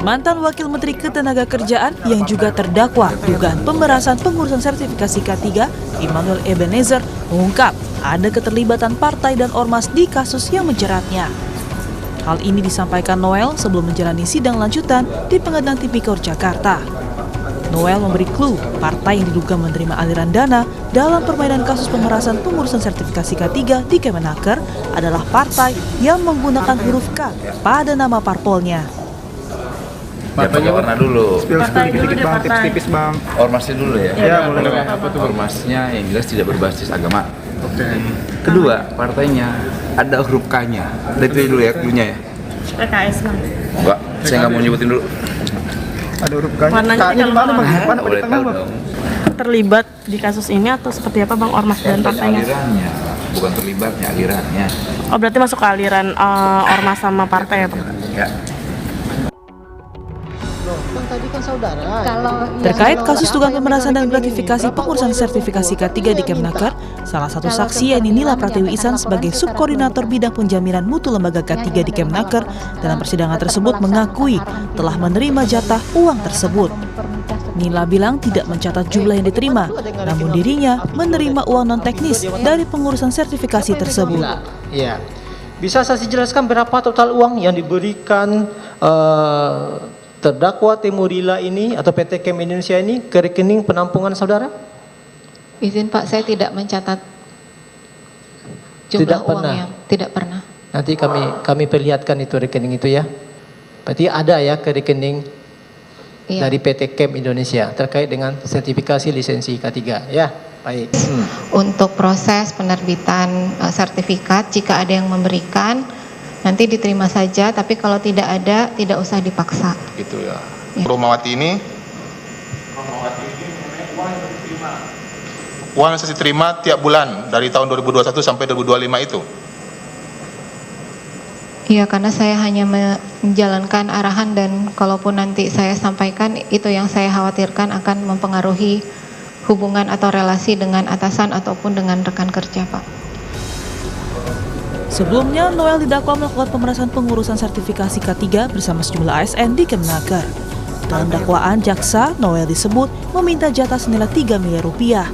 Mantan Wakil Menteri Ketenagakerjaan yang juga terdakwa dugaan pemerasan pengurusan sertifikasi K3, Immanuel Ebenezer, mengungkap ada keterlibatan partai dan ormas di kasus yang menjeratnya. Hal ini disampaikan Noel sebelum menjalani sidang lanjutan di Pengadilan Tipikor Jakarta. Noel memberi clue partai yang diduga menerima aliran dana dalam permainan kasus pemerasan pengurusan sertifikasi K3 di Kemenaker adalah partai yang menggunakan huruf K pada nama parpolnya. Ya, pakai warna dulu. Partai dulu deh, Tipis-tipis bang. Ormasnya dulu ya. Ya, boleh. Apa tuh? Ormasnya yang jelas tidak berbasis agama. Oke. Kedua, partainya ada huruf K-nya. Itu dulu ya, clue-nya ya. PKS bang. Enggak, saya nggak mau nyebutin dulu. Ada huruf K-nya. Warnanya K-nya di mana bang? Mana di Boleh tengah tahu bang? dong. Terlibat di kasus ini atau seperti apa bang, ormas dan partainya? Alirannya, bukan terlibatnya, alirannya. Oh berarti masuk ke aliran ormas sama partai ya bang? Ya. Terkait kasus dugaan pemerasan dan gratifikasi pengurusan sertifikasi K3 di Kemenaker, salah satu saksi yakni Nila Pratiwi Ihsan sebagai subkoordinator bidang penjaminan mutu lembaga K3 di Kemenaker dalam persidangan tersebut mengakui telah menerima jatah uang tersebut. Nila bilang tidak mencatat jumlah yang diterima, namun dirinya menerima uang non-teknis dari pengurusan sertifikasi tersebut. Ya, bisa saya jelaskan berapa total uang yang diberikan terdakwa Temurila ini atau PT Kem Indonesia ini ke rekening penampungan saudara? Izin Pak, saya tidak mencatat jumlah Tidak uang pernah. yang tidak pernah. Nanti kami perlihatkan itu rekening itu ya. Berarti ada ya ke rekening dari PT Kem Indonesia terkait dengan sertifikasi lisensi K3 ya. Baik. Untuk proses penerbitan sertifikat, jika ada yang memberikan, nanti diterima saja, tapi kalau tidak ada, tidak usah dipaksa. Gitu ya. Romawati ini uang yang saya terima tiap bulan dari tahun 2021 sampai 2025 itu. Iya, karena saya hanya menjalankan arahan dan kalaupun nanti saya sampaikan, itu yang saya khawatirkan akan mempengaruhi hubungan atau relasi dengan atasan ataupun dengan rekan kerja, Pak. Sebelumnya, Noel didakwa melakukan pemerasan pengurusan sertifikasi K3 bersama sejumlah ASN di Kemenaker. Dalam dakwaan jaksa, Noel disebut meminta jatah senilai 3 miliar rupiah.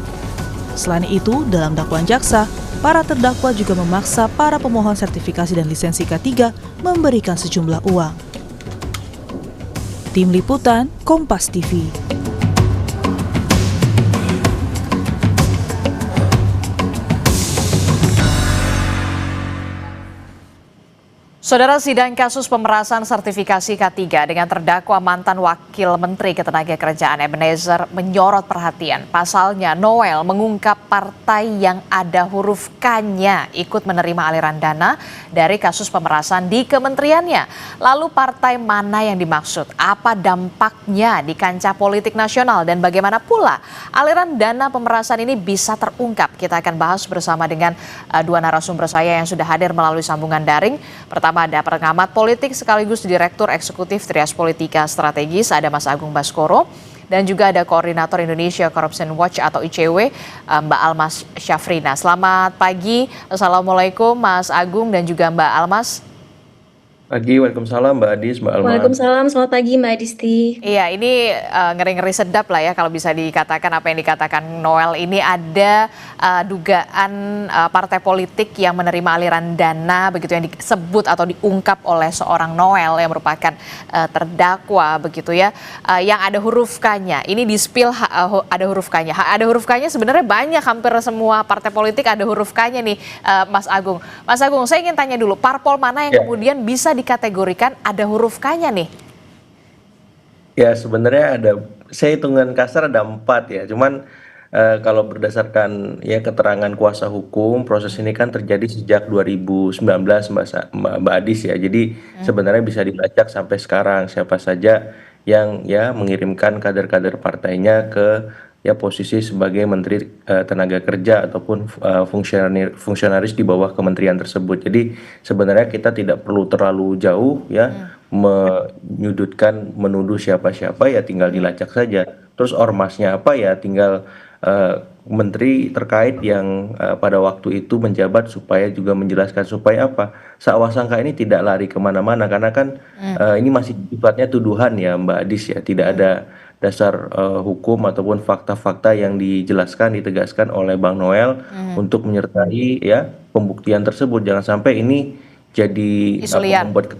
Selain itu, dalam dakwaan jaksa, para terdakwa juga memaksa para pemohon sertifikasi dan lisensi K3 memberikan sejumlah uang. Tim Liputan, Kompas TV. Saudara, sidang kasus pemerasan sertifikasi K3 dengan terdakwa mantan Wakil Menteri Ketenagakerjaan Ebenezer menyorot perhatian. Pasalnya, Noel mengungkap partai yang ada huruf K-nya ikut menerima aliran dana dari kasus pemerasan di kementeriannya. Lalu partai mana yang dimaksud? Apa dampaknya di kancah politik nasional? Dan bagaimana pula aliran dana pemerasan ini bisa terungkap? Kita akan bahas bersama dengan dua narasumber saya yang sudah hadir melalui sambungan daring. Pertama, ada pengamat politik sekaligus Direktur Eksekutif Trias Politika Strategis, ada Mas Agung Baskoro, dan juga ada Koordinator Indonesia Corruption Watch atau ICW, Mbak Almas Syafrina. Selamat pagi, Assalamualaikum Mas Agung dan juga Mbak Almas. Pagi, waalaikumsalam Mbak Adis, Mbak Almas. Waalaikumsalam, selamat pagi Mbak Adisti. Iya, ini ngeri-ngeri sedap lah ya kalau bisa dikatakan apa yang dikatakan Noel ini ada dugaan partai politik yang menerima aliran dana begitu yang disebut atau diungkap oleh seorang Noel yang merupakan terdakwa begitu ya, yang ada huruf K-nya. Ini di-spill ada huruf K-nya. Ada huruf K-nya sebenarnya banyak, hampir semua partai politik ada huruf K-nya nih, Mas Agung. Mas Agung, saya ingin tanya dulu, parpol mana yang kemudian bisa dikategorikan ada huruf K-nya nih? Ya, sebenarnya ada, saya hitungan kasar ada 4 ya. Cuman kalau berdasarkan ya keterangan kuasa hukum, proses ini kan terjadi sejak 2019 Mbak Adis ya. Jadi sebenarnya bisa dilacak sampai sekarang siapa saja yang ya mengirimkan kader-kader partainya ke ya posisi sebagai Menteri Tenaga Kerja ataupun fungsionaris di bawah kementerian tersebut. Jadi sebenarnya kita tidak perlu terlalu jauh ya menyudutkan, menuduh siapa-siapa, ya tinggal dilacak saja. Terus ormasnya apa ya tinggal menteri terkait yang pada waktu itu menjabat supaya juga menjelaskan supaya apa sakwa sangka ini tidak lari kemana-mana karena kan ini masih sifatnya tuduhan ya Mbak Adis ya, tidak ada dasar hukum ataupun fakta-fakta yang dijelaskan ditegaskan oleh Bang Noel untuk menyertai ya pembuktian tersebut. Jangan sampai ini jadi membuat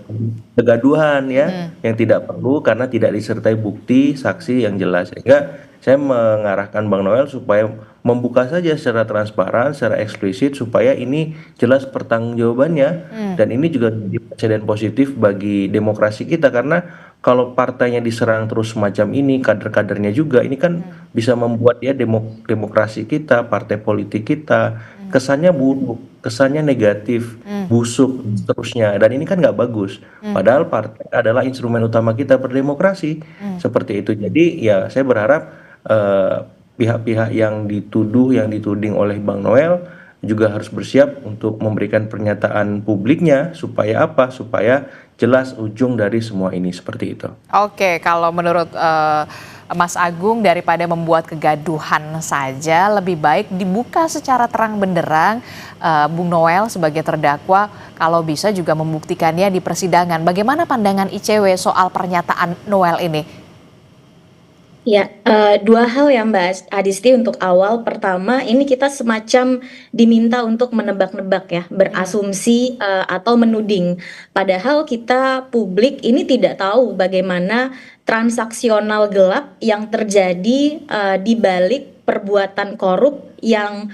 kegaduhan ya yang tidak perlu karena tidak disertai bukti saksi yang jelas. Sehingga saya mengarahkan Bang Noel supaya membuka saja secara transparan, secara eksplisit supaya ini jelas pertanggungjawabannya dan ini juga jadi presiden positif bagi demokrasi kita karena kalau partainya diserang terus semacam ini, kader-kadernya juga ini kan bisa membuat ya demokrasi kita, partai politik kita kesannya buruk, kesannya negatif, busuk, seterusnya. Dan ini kan nggak bagus. Padahal partai adalah instrumen utama kita berdemokrasi. Seperti itu. Jadi ya saya berharap pihak-pihak yang dituduh, yang dituding oleh Bang Noel juga harus bersiap untuk memberikan pernyataan publiknya supaya apa? Supaya jelas ujung dari semua ini seperti itu. Oke, kalau menurut Mas Agung daripada membuat kegaduhan saja lebih baik dibuka secara terang benderang Bung Noel sebagai terdakwa kalau bisa juga membuktikannya di persidangan. Bagaimana pandangan ICW soal pernyataan Noel ini? Ya, dua hal ya Mbak Adisti untuk awal. Pertama, ini kita semacam diminta untuk menebak-nebak ya, berasumsi atau menuding. Padahal kita publik ini tidak tahu bagaimana transaksional gelap yang terjadi di balik perbuatan korup yang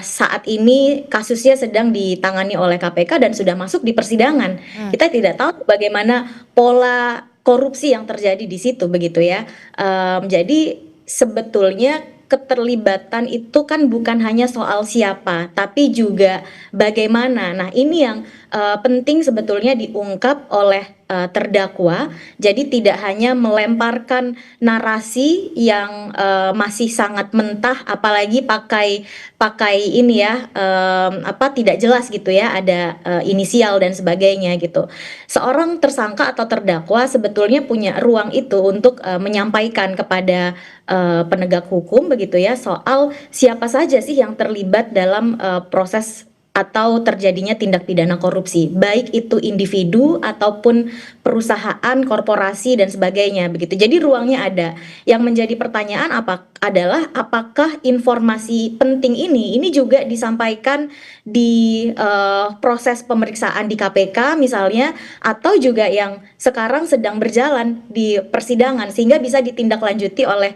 saat ini kasusnya sedang ditangani oleh KPK dan sudah masuk di persidangan. Kita tidak tahu bagaimana pola korupsi yang terjadi di situ begitu ya. Jadi sebetulnya keterlibatan itu kan bukan hanya soal siapa, tapi juga bagaimana. Nah, ini yang penting sebetulnya diungkap oleh terdakwa. Jadi tidak hanya melemparkan narasi yang masih sangat mentah, apalagi pakai ini ya tidak jelas gitu ya, ada inisial dan sebagainya gitu. Seorang tersangka atau terdakwa sebetulnya punya ruang itu untuk menyampaikan kepada penegak hukum begitu ya soal siapa saja sih yang terlibat dalam proses atau terjadinya tindak pidana korupsi, baik itu individu ataupun perusahaan, korporasi dan sebagainya begitu. Jadi ruangnya ada. Yang menjadi pertanyaan adalah apakah informasi penting ini juga disampaikan di proses pemeriksaan di KPK misalnya, atau juga yang sekarang sedang berjalan di persidangan sehingga bisa ditindaklanjuti oleh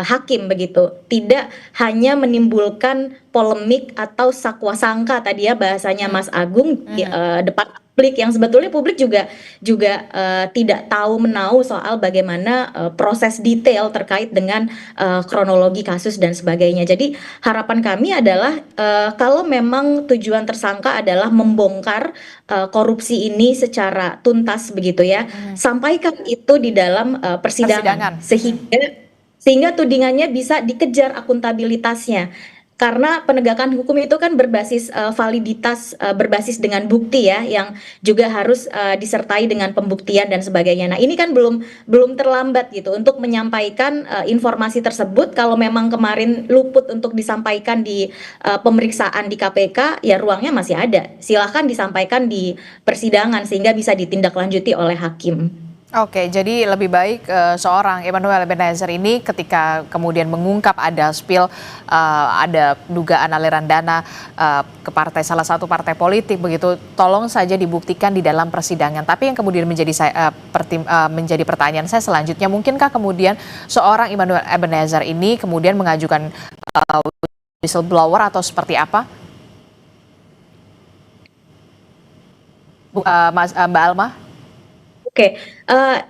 hakim begitu. Tidak hanya menimbulkan polemik atau sakwa sangka tadi ya bahasanya Mas Agung di depan publik yang sebetulnya publik juga tidak tahu menau soal bagaimana proses detail terkait dengan kronologi kasus dan sebagainya. Jadi harapan kami adalah kalau memang tujuan tersangka adalah membongkar korupsi ini secara tuntas begitu ya, sampaikan itu di dalam persidangan. Sehingga tudingannya bisa dikejar akuntabilitasnya. Karena penegakan hukum itu kan berbasis validitas, berbasis dengan bukti ya, yang juga harus disertai dengan pembuktian dan sebagainya. Nah, ini kan belum terlambat gitu untuk menyampaikan informasi tersebut. Kalau memang kemarin luput untuk disampaikan di pemeriksaan di KPK, ya ruangnya masih ada. Silahkan disampaikan di persidangan sehingga bisa ditindaklanjuti oleh hakim. Oke, jadi lebih baik seorang Emmanuel Ebenezer ini ketika kemudian mengungkap ada spill, ada dugaan aliran dana ke salah satu partai politik begitu, tolong saja dibuktikan di dalam persidangan. Tapi yang kemudian menjadi pertanyaan saya selanjutnya, mungkinkah kemudian seorang Emmanuel Ebenezer ini kemudian mengajukan whistleblower atau seperti apa? Mbak Alma? Oke,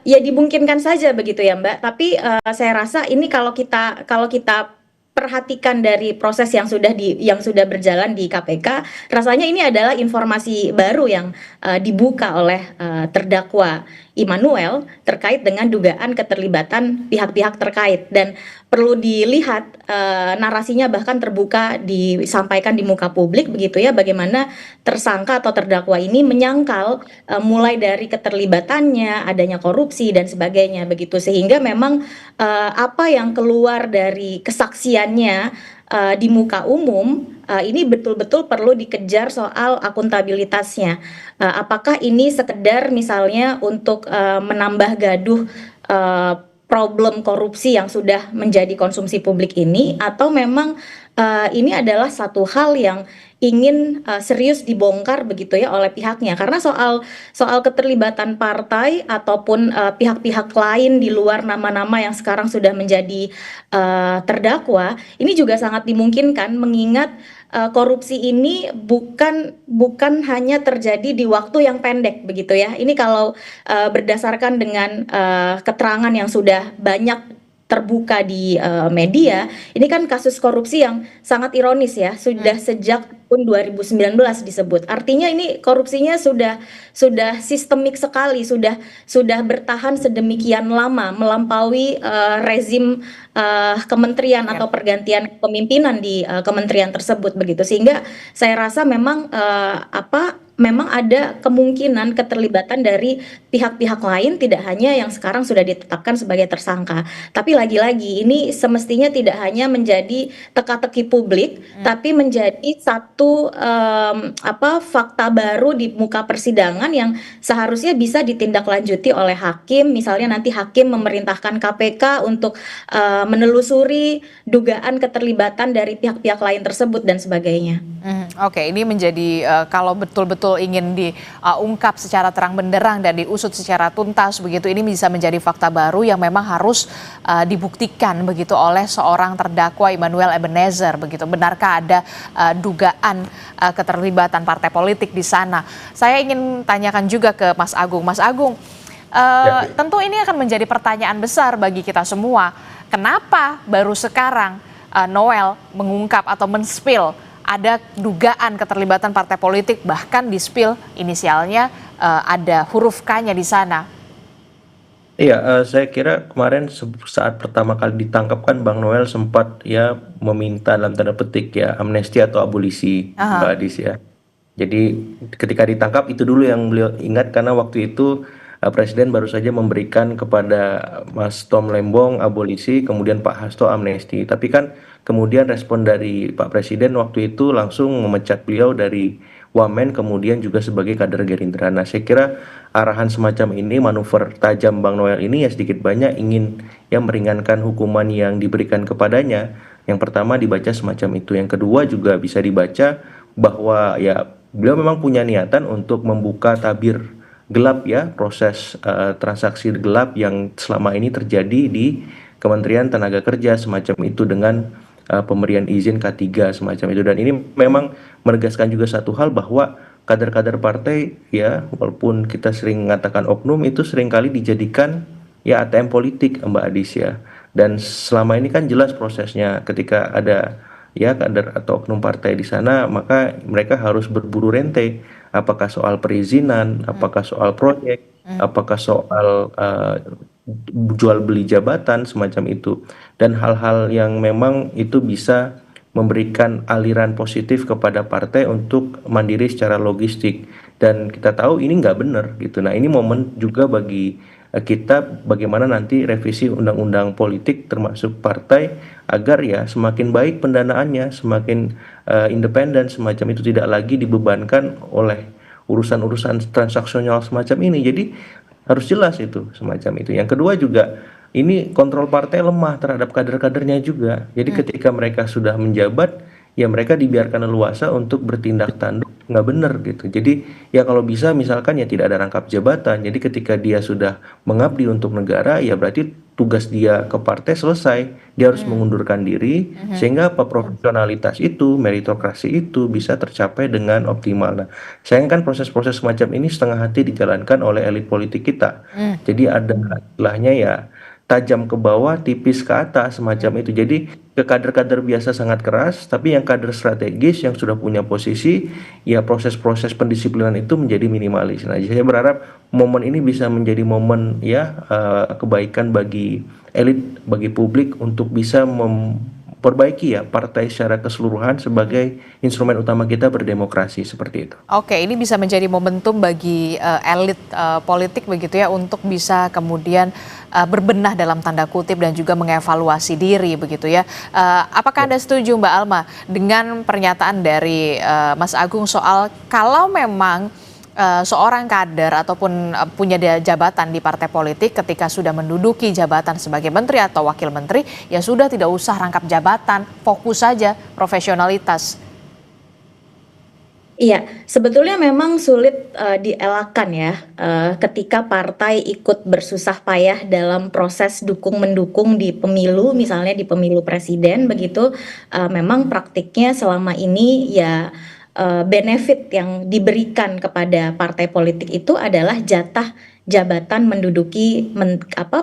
ya dimungkinkan saja begitu ya Mbak. Tapi saya rasa ini kalau kita perhatikan dari proses yang sudah berjalan di KPK, rasanya ini adalah informasi baru yang dibuka oleh terdakwa. Immanuel terkait dengan dugaan keterlibatan pihak-pihak terkait, dan perlu dilihat narasinya bahkan terbuka disampaikan di muka publik begitu ya, bagaimana tersangka atau terdakwa ini menyangkal mulai dari keterlibatannya, adanya korupsi dan sebagainya begitu, sehingga memang apa yang keluar dari kesaksiannya di muka umum ini betul-betul perlu dikejar soal akuntabilitasnya. Apakah ini sekedar misalnya untuk menambah gaduh problem korupsi yang sudah menjadi konsumsi publik ini, atau memang ini adalah satu hal yang ingin serius dibongkar begitu ya oleh pihaknya, karena soal keterlibatan partai ataupun pihak-pihak lain di luar nama-nama yang sekarang sudah menjadi terdakwa ini juga sangat dimungkinkan, mengingat korupsi ini bukan hanya terjadi di waktu yang pendek begitu ya. Ini kalau berdasarkan dengan keterangan yang sudah banyak terbuka di media, ini kan kasus korupsi yang sangat ironis ya, sudah sejak tahun 2019 disebut. Artinya ini korupsinya sudah sistemik sekali, sudah bertahan sedemikian lama, melampaui rezim kementerian atau pergantian kepemimpinan di kementerian tersebut begitu. Sehingga saya rasa memang memang ada kemungkinan keterlibatan dari pihak-pihak lain, tidak hanya yang sekarang sudah ditetapkan sebagai tersangka. Tapi lagi-lagi ini semestinya tidak hanya menjadi teka-teki publik, tapi menjadi satu fakta baru di muka persidangan yang seharusnya bisa ditindaklanjuti oleh hakim. Misalnya nanti hakim memerintahkan KPK untuk menelusuri dugaan keterlibatan dari pihak-pihak lain tersebut dan sebagainya. Oke, ini menjadi kalau betul-betul ingin diungkap secara terang benderang dan diusut secara tuntas begitu, ini bisa menjadi fakta baru yang memang harus dibuktikan begitu oleh seorang terdakwa Immanuel Ebenezer begitu. Benarkah ada dugaan keterlibatan partai politik di sana? Saya ingin tanyakan juga ke Mas Agung. Mas Agung, tentu ini akan menjadi pertanyaan besar bagi kita semua. Kenapa baru sekarang Noel mengungkap atau men-spill ada dugaan keterlibatan partai politik, bahkan di spill inisialnya ada huruf K-nya di sana? Iya, saya kira kemarin saat pertama kali ditangkap kan Bang Noel sempat ya meminta dalam tanda petik ya amnesti atau abolisi, Mbak Adis ya. Jadi ketika ditangkap itu dulu yang beliau ingat, karena waktu itu Presiden baru saja memberikan kepada Mas Tom Lembong abolisi, kemudian Pak Hasto amnesti. Tapi kan kemudian respon dari Pak Presiden waktu itu langsung memecat beliau dari Wamen, kemudian juga sebagai kader Gerindra. Nah, saya kira arahan semacam ini, manuver tajam Bang Noel ini ya sedikit banyak ingin ya meringankan hukuman yang diberikan kepadanya. Yang pertama dibaca semacam itu. Yang kedua juga bisa dibaca bahwa ya beliau memang punya niatan untuk membuka tabir gelap ya, proses transaksi gelap yang selama ini terjadi di Kementerian Tenaga Kerja semacam itu dengan pemberian izin K3 semacam itu. Dan ini memang menegaskan juga satu hal bahwa kader-kader partai ya, walaupun kita sering mengatakan oknum, itu seringkali dijadikan ya ATM politik, Mbak Adis ya. Dan selama ini kan jelas prosesnya, ketika ada ya kader atau oknum partai di sana, maka mereka harus berburu rente. Apakah soal perizinan, apakah soal proyek, apakah soal jual beli jabatan semacam itu, dan hal-hal yang memang itu bisa memberikan aliran positif kepada partai untuk mandiri secara logistik, dan kita tahu ini nggak benar gitu. Nah, ini momen juga bagi kita bagaimana nanti revisi undang-undang politik termasuk partai agar ya semakin baik pendanaannya, semakin independen semacam itu, tidak lagi dibebankan oleh urusan-urusan transaksional semacam ini. Jadi harus jelas itu semacam itu. Yang kedua juga ini kontrol partai lemah terhadap kader-kadernya juga. Jadi ketika mereka sudah menjabat ya mereka dibiarkan leluasa untuk bertindak tanduk, nggak benar gitu. Jadi ya kalau bisa misalkan ya tidak ada rangkap jabatan. Jadi ketika dia sudah mengabdi untuk negara ya berarti tugas dia ke partai selesai. Dia harus mengundurkan diri sehingga profesionalitas itu, meritokrasi itu bisa tercapai dengan optimal. Nah, sayang kan proses-proses semacam ini setengah hati dijalankan oleh elit politik kita. Jadi ada istilahnya ya tajam ke bawah, tipis ke atas, semacam itu. Jadi ke kader-kader biasa sangat keras, tapi yang kader strategis yang sudah punya posisi, ya proses-proses pendisiplinan itu menjadi minimalis. Nah, saya berharap momen ini bisa menjadi momen kebaikan bagi elit, bagi publik untuk bisa memperbaiki ya partai secara keseluruhan sebagai instrumen utama kita berdemokrasi, seperti itu. Oke, ini bisa menjadi momentum bagi elit politik begitu ya untuk bisa kemudian berbenah dalam tanda kutip dan juga mengevaluasi diri begitu ya. Apakah Anda setuju Mbak Alma dengan pernyataan dari Mas Agung soal kalau memang seorang kader ataupun punya jabatan di partai politik ketika sudah menduduki jabatan sebagai menteri atau wakil menteri, ya sudah tidak usah rangkap jabatan, fokus saja profesionalitas. Iya, sebetulnya memang sulit dielakkan ya ketika partai ikut bersusah payah dalam proses dukung-mendukung di pemilu, misalnya di pemilu presiden begitu, memang praktiknya selama ini ya benefit yang diberikan kepada partai politik itu adalah jatah jabatan menduduki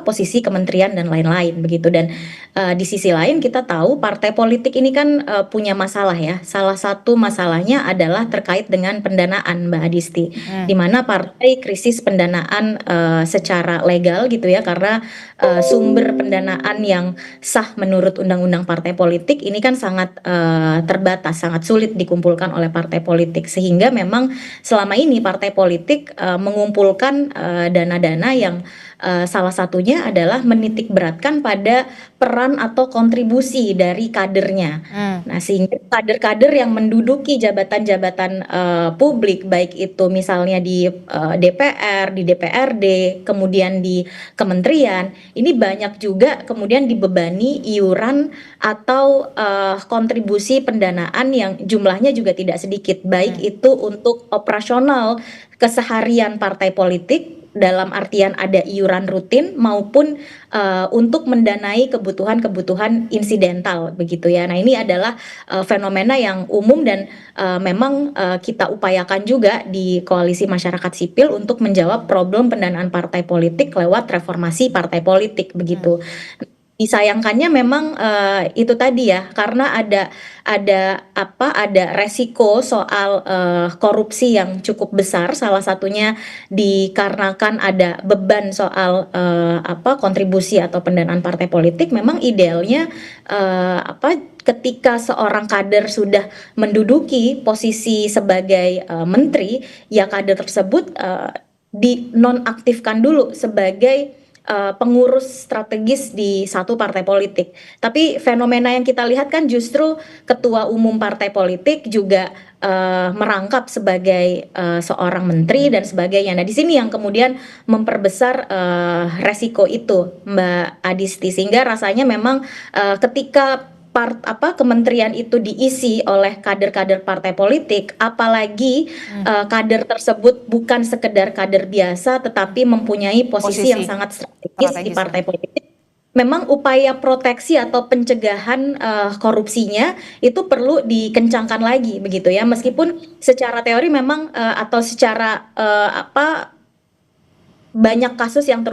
posisi kementerian dan lain-lain begitu. Dan di sisi lain kita tahu partai politik ini kan punya masalah ya. Salah satu masalahnya adalah terkait dengan pendanaan, Mbak Adisti, di mana partai krisis pendanaan secara legal gitu ya, karena sumber pendanaan yang sah menurut undang-undang partai politik ini kan sangat terbatas, sangat sulit dikumpulkan oleh partai politik, sehingga memang selama ini partai politik mengumpulkan dana-dana yang salah satunya adalah menitik beratkan pada peran atau kontribusi dari kadernya. Nah, sehingga kader-kader yang menduduki jabatan-jabatan publik, baik itu misalnya di DPR, di DPRD, kemudian di kementerian, ini banyak juga kemudian dibebani iuran atau kontribusi pendanaan yang jumlahnya juga tidak sedikit, baik itu untuk operasional keseharian partai politik dalam artian ada iuran rutin maupun untuk mendanai kebutuhan-kebutuhan insidental begitu ya. Nah, ini adalah fenomena yang umum dan memang kita upayakan juga di Koalisi Masyarakat Sipil untuk menjawab problem pendanaan partai politik lewat reformasi partai politik begitu. Disayangkannya memang itu tadi ya, karena ada resiko soal korupsi yang cukup besar, salah satunya dikarenakan ada beban soal kontribusi atau pendanaan partai politik. Memang idealnya ketika seorang kader sudah menduduki posisi sebagai menteri, ya kader tersebut dinonaktifkan dulu sebagai pengurus strategis di satu partai politik. Tapi fenomena yang kita lihat kan justru ketua umum partai politik juga merangkap sebagai seorang menteri dan sebagainya. Nah, di sini yang kemudian memperbesar resiko itu, Mbak Adisti, sehingga rasanya memang ketika kementerian itu diisi oleh kader-kader partai politik, apalagi kader tersebut bukan sekedar kader biasa tetapi mempunyai posisi yang sangat strategis di partai politik, memang upaya proteksi atau pencegahan korupsinya itu perlu dikencangkan lagi begitu ya, meskipun secara teori memang atau secara banyak kasus yang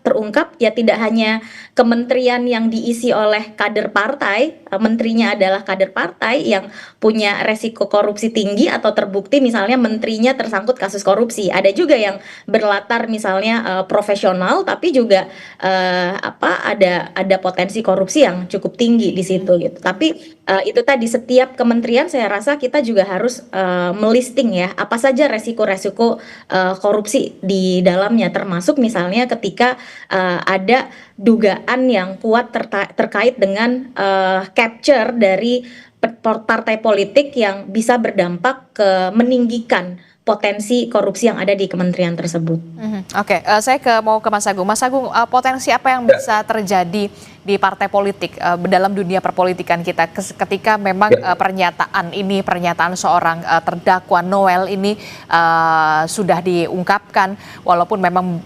terungkap ya, tidak hanya kementerian yang diisi oleh kader partai, menterinya adalah kader partai yang punya resiko korupsi tinggi atau terbukti misalnya menterinya tersangkut kasus korupsi. Ada juga yang berlatar misalnya profesional tapi juga ada potensi korupsi yang cukup tinggi di situ gitu. Tapi itu tadi, setiap kementerian saya rasa kita juga harus melisting ya apa saja resiko-resiko korupsi di dalamnya, termasuk misalnya ketika ada dugaan yang kuat terkait dengan capture dari partai politik yang bisa berdampak ke meninggikan potensi korupsi yang ada di kementerian tersebut. Oke, saya mau ke Mas Agung. Mas Agung, potensi apa yang bisa terjadi di partai politik dalam dunia perpolitikan kita ketika memang pernyataan seorang terdakwa Noel ini sudah diungkapkan, walaupun memang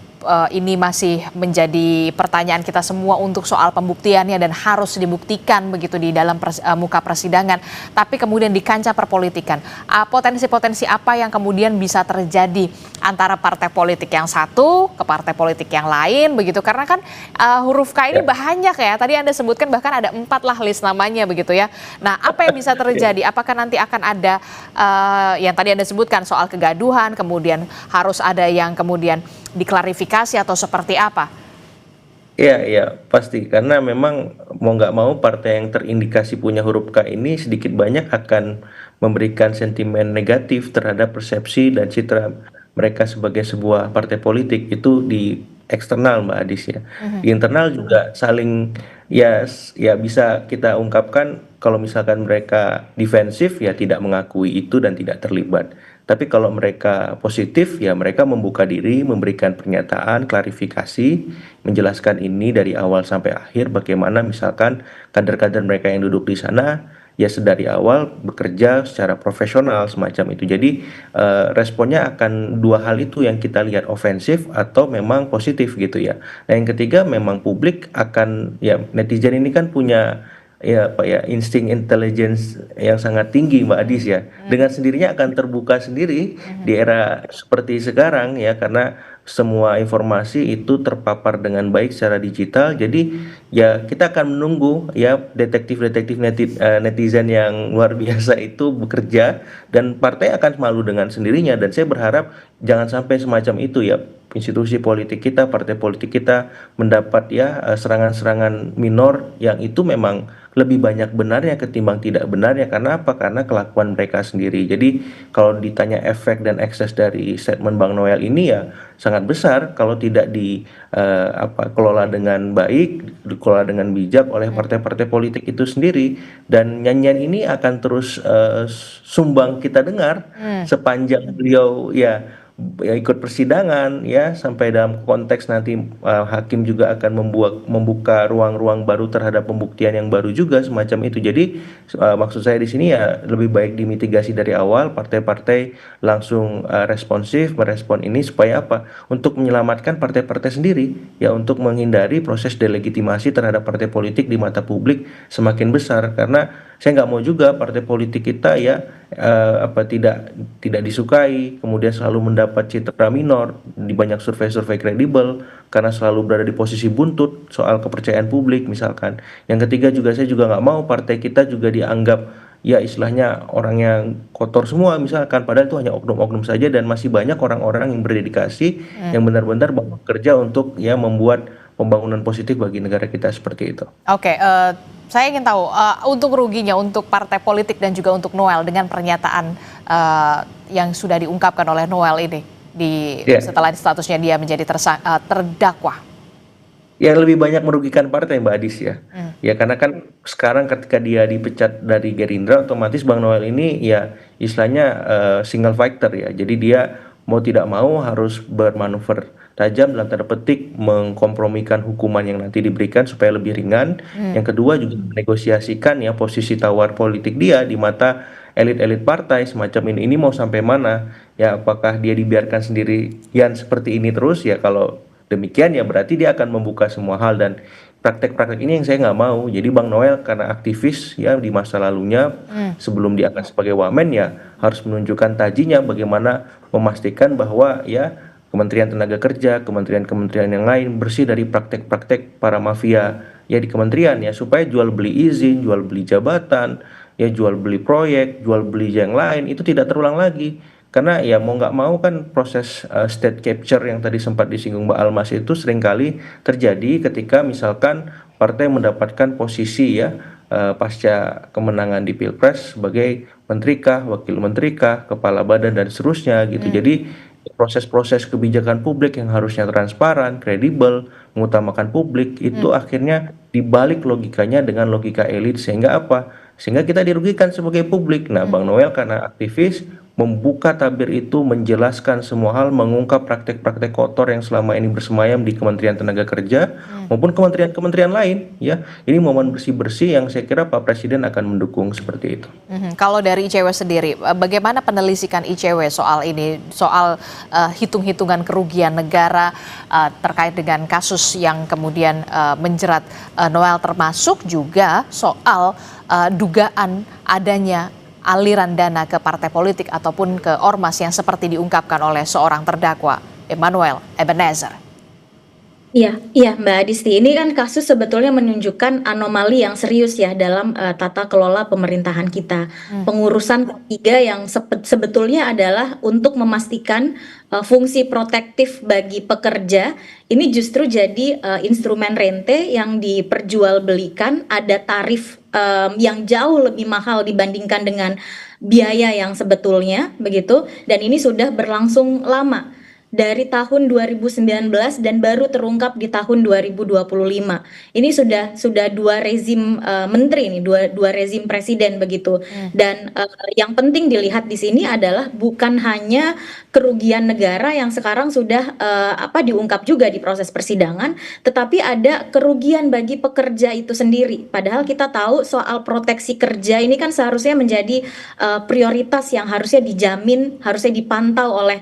ini masih menjadi pertanyaan kita semua untuk soal pembuktiannya dan harus dibuktikan begitu di dalam muka persidangan. Tapi kemudian di kancah perpolitikan, potensi-potensi apa yang kemudian bisa terjadi antara partai politik yang satu ke partai politik yang lain begitu? Karena kan huruf K ini banyak ya. Tadi Anda sebutkan bahkan ada 4 lah list namanya begitu ya. Nah, apa yang bisa terjadi? Apakah nanti akan ada yang tadi Anda sebutkan soal kegaduhan, kemudian harus ada yang kemudian diklarifikasi atau seperti apa? Iya, pasti. Karena memang mau nggak mau partai yang terindikasi punya huruf K ini sedikit banyak akan memberikan sentimen negatif terhadap persepsi dan citra mereka sebagai sebuah partai politik. Itu di eksternal, Mbak Adis ya. Di internal juga saling ya bisa kita ungkapkan kalau misalkan mereka defensif ya tidak mengakui itu dan tidak terlibat. Tapi kalau mereka positif, ya mereka membuka diri, memberikan pernyataan, klarifikasi, menjelaskan ini dari awal sampai akhir, bagaimana misalkan kader-kader mereka yang duduk di sana, ya sedari awal bekerja secara profesional, semacam itu. Jadi responnya akan 2 hal itu yang kita lihat, ofensif atau memang positif gitu ya. Nah yang ketiga memang publik akan, ya netizen ini kan punya insting intelligence yang sangat tinggi, Mbak Adis ya. Dengan sendirinya akan terbuka sendiri di era seperti sekarang ya, karena semua informasi itu terpapar dengan baik secara digital. Jadi ya kita akan menunggu ya detektif-detektif netizen yang luar biasa itu bekerja, dan partai akan malu dengan sendirinya. Dan saya berharap jangan sampai semacam itu ya, institusi politik kita, partai politik kita mendapat ya serangan-serangan minor yang itu memang lebih banyak benarnya ketimbang tidak benarnya. Karena apa? Karena kelakuan mereka sendiri. Jadi kalau ditanya efek dan ekses dari statement Bang Noel ini ya sangat besar kalau tidak kelola dengan baik, dikelola dengan bijak oleh partai-partai politik itu sendiri. Dan nyanyian ini akan terus sumbang kita dengar sepanjang beliau ya ikut persidangan ya, sampai dalam konteks nanti hakim juga akan membuka ruang-ruang baru terhadap pembuktian yang baru juga, semacam itu. Jadi maksud saya di sini ya lebih baik dimitigasi dari awal, partai-partai langsung responsif merespon ini supaya apa? Untuk menyelamatkan partai-partai sendiri ya, untuk menghindari proses delegitimasi terhadap partai politik di mata publik semakin besar. Karena saya nggak mau juga partai politik kita ya tidak disukai, kemudian selalu mendapat citra minor di banyak survei-survei kredibel karena selalu berada di posisi buntut soal kepercayaan publik misalkan. Yang ketiga juga saya juga nggak mau partai kita juga dianggap ya istilahnya orang yang kotor semua misalkan, padahal itu hanya oknum-oknum saja, dan masih banyak orang-orang yang berdedikasi yang benar-benar bekerja untuk ya membuat pembangunan positif bagi negara kita, seperti itu. Oke, saya ingin tahu untuk ruginya untuk partai politik dan juga untuk Noel dengan pernyataan yang sudah diungkapkan oleh Noel ini setelah statusnya dia menjadi terdakwa. Ya lebih banyak merugikan partai, Mbak Adis ya. Ya karena kan sekarang ketika dia dipecat dari Gerindra, otomatis Bang Noel ini ya istilahnya single fighter ya. Jadi dia mau tidak mau harus bermanuver tajam dalam tanda petik mengkompromikan hukuman yang nanti diberikan supaya lebih ringan. Yang kedua juga menegosiasikan ya posisi tawar politik dia di mata elit-elit partai semacam ini. Ini mau sampai mana? Ya apakah dia dibiarkan sendirian seperti ini terus? Ya kalau demikian ya berarti dia akan membuka semua hal, dan praktek-praktek ini yang saya nggak mau. Jadi Bang Noel karena aktivis ya di masa lalunya sebelum diangkat sebagai wamen ya harus menunjukkan tajinya bagaimana memastikan bahwa ya Kementerian Tenaga Kerja, kementerian-kementerian yang lain bersih dari praktek-praktek para mafia ya di kementerian ya, supaya jual beli izin, jual beli jabatan, ya jual beli proyek, jual beli yang lain itu tidak terulang lagi. Karena ya mau nggak mau kan proses state capture yang tadi sempat disinggung Mbak Almas itu seringkali terjadi ketika misalkan partai mendapatkan posisi ya pasca kemenangan di Pilpres sebagai menterikah, wakil menterikah, kepala badan dan seterusnya gitu. Jadi proses-proses kebijakan publik yang harusnya transparan, kredibel, mengutamakan publik itu akhirnya dibalik logikanya dengan logika elit, sehingga apa? Sehingga kita dirugikan sebagai publik. Nah, Bang Noel karena aktivis membuka tabir itu, menjelaskan semua hal, mengungkap praktek-praktek kotor yang selama ini bersemayam di Kementerian Tenaga Kerja maupun kementerian-kementerian lain, ya. Ini momen bersih-bersih yang saya kira Pak Presiden akan mendukung seperti itu. Kalau dari ICW sendiri, bagaimana penelitikan ICW soal ini, soal hitung-hitungan kerugian negara terkait dengan kasus yang kemudian menjerat Noel, termasuk juga soal dugaan adanya aliran dana ke partai politik ataupun ke ormas yang seperti diungkapkan oleh seorang terdakwa, Emmanuel Ebenezer. Iya, Mbak Adisti. Ini kan kasus sebetulnya menunjukkan anomali yang serius ya dalam tata kelola pemerintahan kita. Pengurusan ketiga yang sebetulnya adalah untuk memastikan fungsi protektif bagi pekerja ini justru jadi instrumen rente yang diperjualbelikan, ada tarif yang jauh lebih mahal dibandingkan dengan biaya yang sebetulnya begitu, dan ini sudah berlangsung lama. Dari tahun 2019 dan baru terungkap di tahun 2025. Ini sudah dua rezim menteri nih, dua rezim presiden begitu. Dan yang penting dilihat di sini adalah bukan hanya kerugian negara yang sekarang sudah diungkap juga di proses persidangan, tetapi ada kerugian bagi pekerja itu sendiri. Padahal kita tahu soal proteksi kerja ini kan seharusnya menjadi prioritas yang harusnya dijamin, harusnya dipantau oleh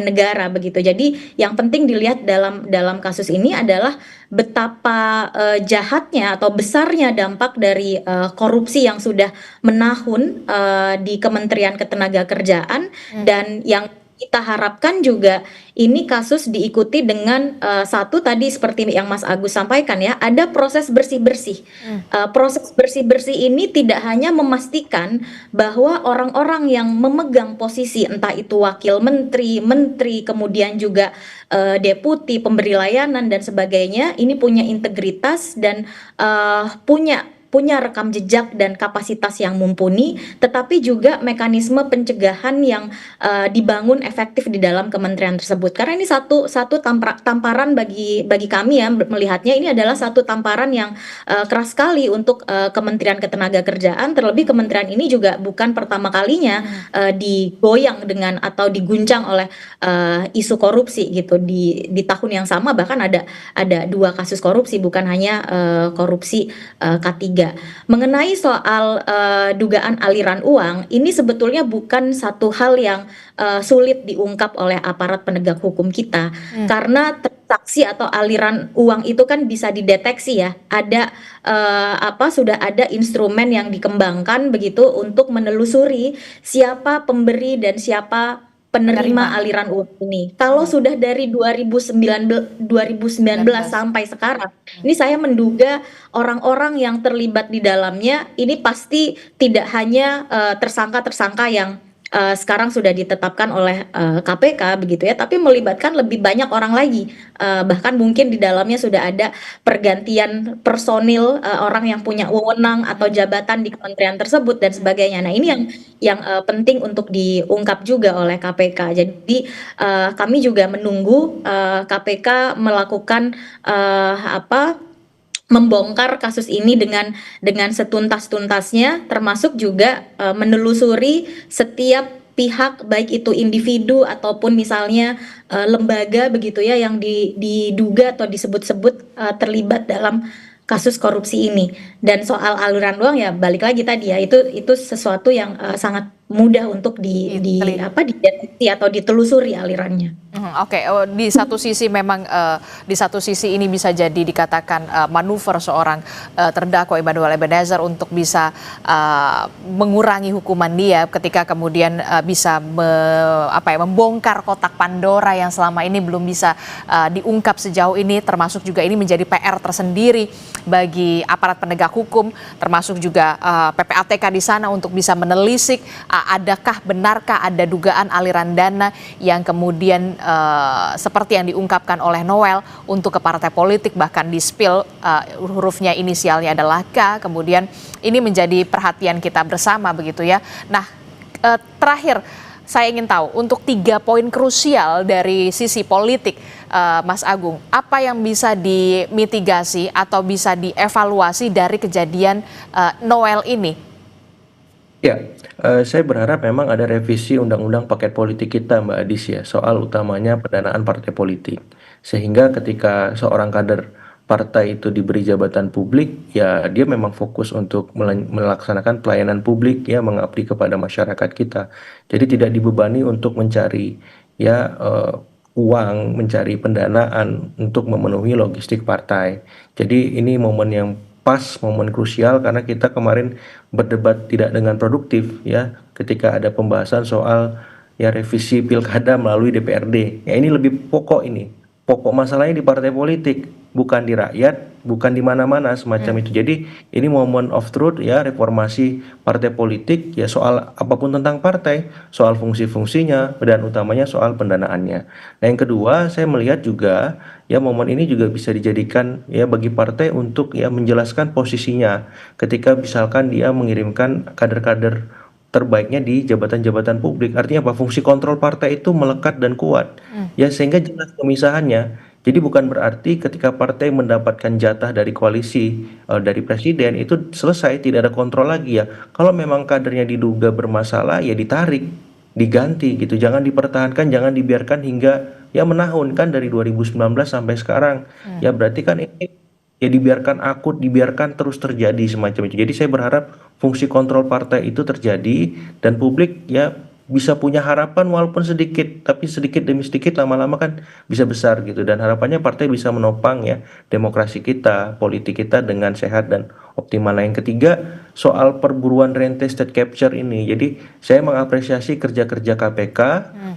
negara begitu. Jadi yang penting dilihat dalam kasus ini adalah betapa jahatnya atau besarnya dampak dari korupsi yang sudah menahun di Kementerian Ketenagakerjaan, dan yang kita harapkan juga ini kasus diikuti dengan satu tadi seperti yang Mas Agus sampaikan ya, ada proses bersih-bersih. Proses bersih-bersih ini tidak hanya memastikan bahwa orang-orang yang memegang posisi entah itu wakil menteri, kemudian juga deputi, pemberi layanan dan sebagainya, ini punya integritas dan punya rekam jejak dan kapasitas yang mumpuni, tetapi juga mekanisme pencegahan yang dibangun efektif di dalam kementerian tersebut. Karena ini satu tamparan bagi kami ya, melihatnya ini adalah satu tamparan yang keras sekali untuk Kementerian Ketenagakerjaan. Terlebih kementerian ini juga bukan pertama kalinya digoyang dengan atau diguncang oleh isu korupsi gitu. Di tahun yang sama bahkan ada 2 kasus korupsi, bukan hanya korupsi K3. Mengenai soal dugaan aliran uang, ini sebetulnya bukan satu hal yang sulit diungkap oleh aparat penegak hukum kita, karena transaksi atau aliran uang itu kan bisa dideteksi ya. Ada sudah ada instrumen yang dikembangkan begitu untuk menelusuri siapa pemberi dan siapa penerima aliran uang ini. Kalau sudah dari 2019 sampai sekarang, ini saya menduga orang-orang yang terlibat di dalamnya ini pasti tidak hanya tersangka-tersangka yang sekarang sudah ditetapkan oleh KPK begitu ya, tapi melibatkan lebih banyak orang lagi. Bahkan mungkin di dalamnya sudah ada pergantian personil orang yang punya wewenang atau jabatan di kementerian tersebut dan sebagainya. Nah, ini yang penting untuk diungkap juga oleh KPK. Jadi kami juga menunggu KPK melakukan membongkar kasus ini dengan setuntas-tuntasnya, termasuk juga menelusuri setiap pihak, baik itu individu ataupun misalnya lembaga begitu ya, yang diduga atau disebut-sebut terlibat dalam kasus korupsi ini. Dan soal aliran uang ya balik lagi tadi ya, itu sesuatu yang sangat mudah untuk dideteksi atau ditelusuri alirannya. Oke, di satu sisi memang di satu sisi ini bisa jadi dikatakan manuver seorang terdakwa Emmanuel Ebenezer untuk bisa mengurangi hukuman dia ketika kemudian bisa membongkar kotak Pandora yang selama ini belum bisa diungkap sejauh ini, termasuk juga ini menjadi PR tersendiri bagi aparat penegak hukum, termasuk juga PPATK di sana untuk bisa menelisik adakah benarkah ada dugaan aliran dana yang kemudian seperti yang diungkapkan oleh Noel untuk ke partai politik, bahkan di spill hurufnya inisialnya adalah K, kemudian ini menjadi perhatian kita bersama begitu ya. Nah, terakhir saya ingin tahu untuk 3 poin krusial dari sisi politik, Mas Agung, apa yang bisa dimitigasi atau bisa dievaluasi dari kejadian Noel ini? Ya, saya berharap memang ada revisi undang-undang paket politik kita, Mbak Adis ya, soal utamanya pendanaan partai politik. Sehingga ketika seorang kader partai itu diberi jabatan publik, ya dia memang fokus untuk melaksanakan pelayanan publik ya, mengabdi kepada masyarakat kita. Jadi tidak dibebani untuk mencari ya uang, mencari pendanaan untuk memenuhi logistik partai. Jadi ini momen yang pas, momen krusial karena kita kemarin berdebat tidak dengan produktif ya ketika ada pembahasan soal ya revisi pilkada melalui DPRD. Ya ini lebih pokok ini. Pokok masalahnya di partai politik, bukan di rakyat, bukan di mana-mana semacam itu. Jadi ini moment of truth ya, reformasi partai politik ya, soal apapun tentang partai, soal fungsi-fungsinya dan utamanya soal pendanaannya. Nah, yang kedua, saya melihat juga ya momen ini juga bisa dijadikan ya bagi partai untuk ya menjelaskan posisinya ketika misalkan dia mengirimkan kader-kader terbaiknya di jabatan-jabatan publik. Artinya apa? Fungsi kontrol partai itu melekat dan kuat. Ya sehingga jelas pemisahannya. Jadi bukan berarti ketika partai mendapatkan jatah dari koalisi dari presiden itu selesai, tidak ada kontrol lagi ya. Kalau memang kadernya diduga bermasalah ya ditarik, diganti gitu. Jangan dipertahankan, jangan dibiarkan hingga ya menahun kan dari 2019 sampai sekarang. Ya berarti kan ini ya dibiarkan akut, dibiarkan terus terjadi semacam itu. Jadi saya berharap fungsi kontrol partai itu terjadi dan publik ya bisa punya harapan walaupun sedikit, tapi sedikit demi sedikit lama-lama kan bisa besar gitu. Dan harapannya partai bisa menopang ya demokrasi kita, politik kita dengan sehat dan optimal. Nah, yang ketiga soal perburuan rente state capture ini. Jadi saya mengapresiasi kerja-kerja KPK,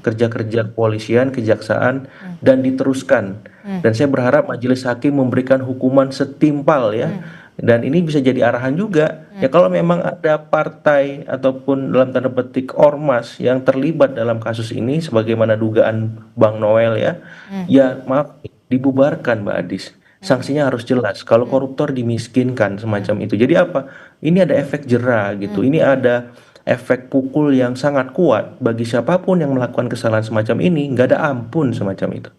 kerja-kerja kepolisian, kejaksaan dan diteruskan. Dan saya berharap majelis hakim memberikan hukuman setimpal ya. Dan ini bisa jadi arahan juga ya kalau memang ada partai ataupun dalam tanda petik ormas yang terlibat dalam kasus ini sebagaimana dugaan Bang Noel ya, ya maaf dibubarkan Mbak Adis. Sanksinya harus jelas. Kalau koruptor dimiskinkan semacam itu. Jadi apa? Ini ada efek jera gitu. Ini ada efek pukul yang sangat kuat bagi siapapun yang melakukan kesalahan semacam ini, nggak ada ampun semacam itu.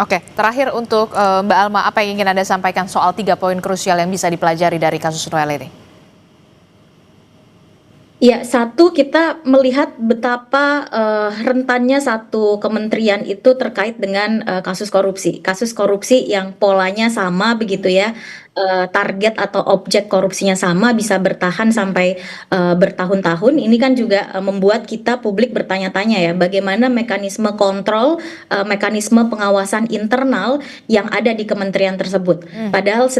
Oke, terakhir untuk Mbak Alma, apa yang ingin Anda sampaikan soal 3 poin krusial yang bisa dipelajari dari kasus Noel ini? Ya, satu kita melihat betapa rentannya satu kementerian itu terkait dengan kasus korupsi yang polanya sama begitu ya, target atau objek korupsinya sama bisa bertahan sampai bertahun-tahun. Ini kan juga membuat kita publik bertanya-tanya ya, bagaimana mekanisme kontrol, mekanisme pengawasan internal yang ada di kementerian tersebut. Padahal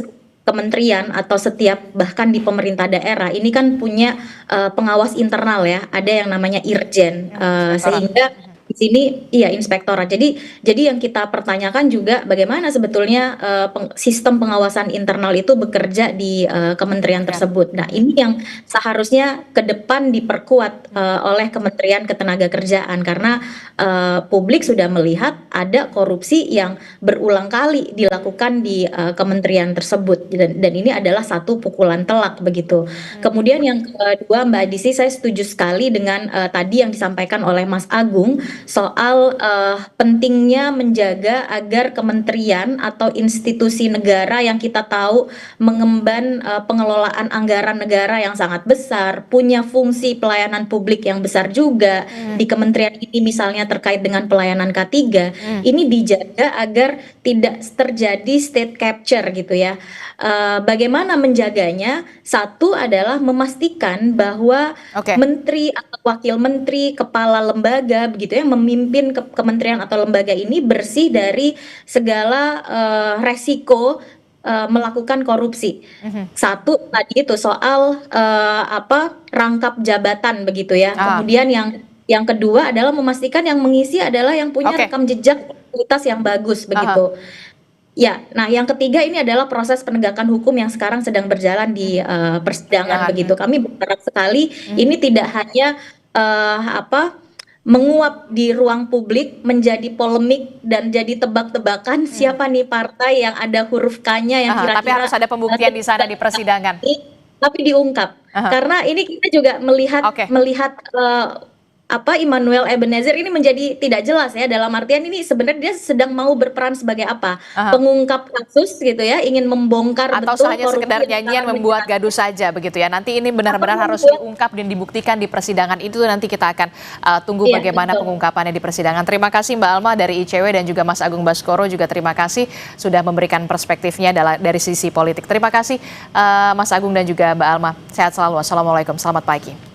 kementerian atau setiap bahkan di pemerintah daerah ini kan punya pengawas internal ya, ada yang namanya Irjen, sehingga di sini iya inspektorat. Jadi yang kita pertanyakan juga bagaimana sebetulnya sistem pengawasan internal itu bekerja di kementerian tersebut. Nah, ini yang seharusnya ke depan diperkuat oleh Kementerian Ketenagakerjaan karena publik sudah melihat ada korupsi yang berulang kali dilakukan di kementerian tersebut dan ini adalah satu pukulan telak begitu. Kemudian yang kedua Mbak Adisi, saya setuju sekali dengan tadi yang disampaikan oleh Mas Agung soal pentingnya menjaga agar kementerian atau institusi negara yang kita tahu mengemban pengelolaan anggaran negara yang sangat besar, punya fungsi pelayanan publik yang besar juga di kementerian ini misalnya terkait dengan pelayanan K3, ini dijaga agar tidak terjadi state capture gitu ya. Bagaimana menjaganya? Satu adalah memastikan bahwa menteri atau wakil menteri, kepala lembaga begitu ya, memimpin kementerian atau lembaga ini bersih dari segala resiko melakukan korupsi. Satu tadi itu soal rangkap jabatan begitu ya. Kemudian yang kedua adalah memastikan yang mengisi adalah yang punya rekam jejak integritas yang bagus begitu. Ya, nah yang ketiga ini adalah proses penegakan hukum yang sekarang sedang berjalan di persidangan begitu. Kami berharap sekali ini tidak hanya menguap di ruang publik menjadi polemik dan jadi tebak-tebakan siapa nih partai yang ada huruf K-nya yang kira-kira tapi harus ada pembuktian di sana di persidangan. Tapi diungkap. Karena ini kita juga melihat Immanuel Ebenezer ini menjadi tidak jelas ya, dalam artian ini sebenarnya dia sedang mau berperan sebagai apa? Pengungkap kasus gitu ya, ingin membongkar Atau betul hanya sekedar korupsi nyanyian yang membuat gaduh saja begitu ya. Nanti ini benar-benar harus diungkap dan dibuktikan di persidangan itu, nanti kita akan tunggu Iya, bagaimana betul. pengungkapannya di persidangan. Terima kasih Mbak Alma dari ICW dan juga Mas Agung Baskoro juga terima kasih sudah memberikan perspektifnya dari sisi politik. Terima kasih Mas Agung dan juga Mbak Alma. Sehat selalu. Assalamualaikum. Selamat pagi.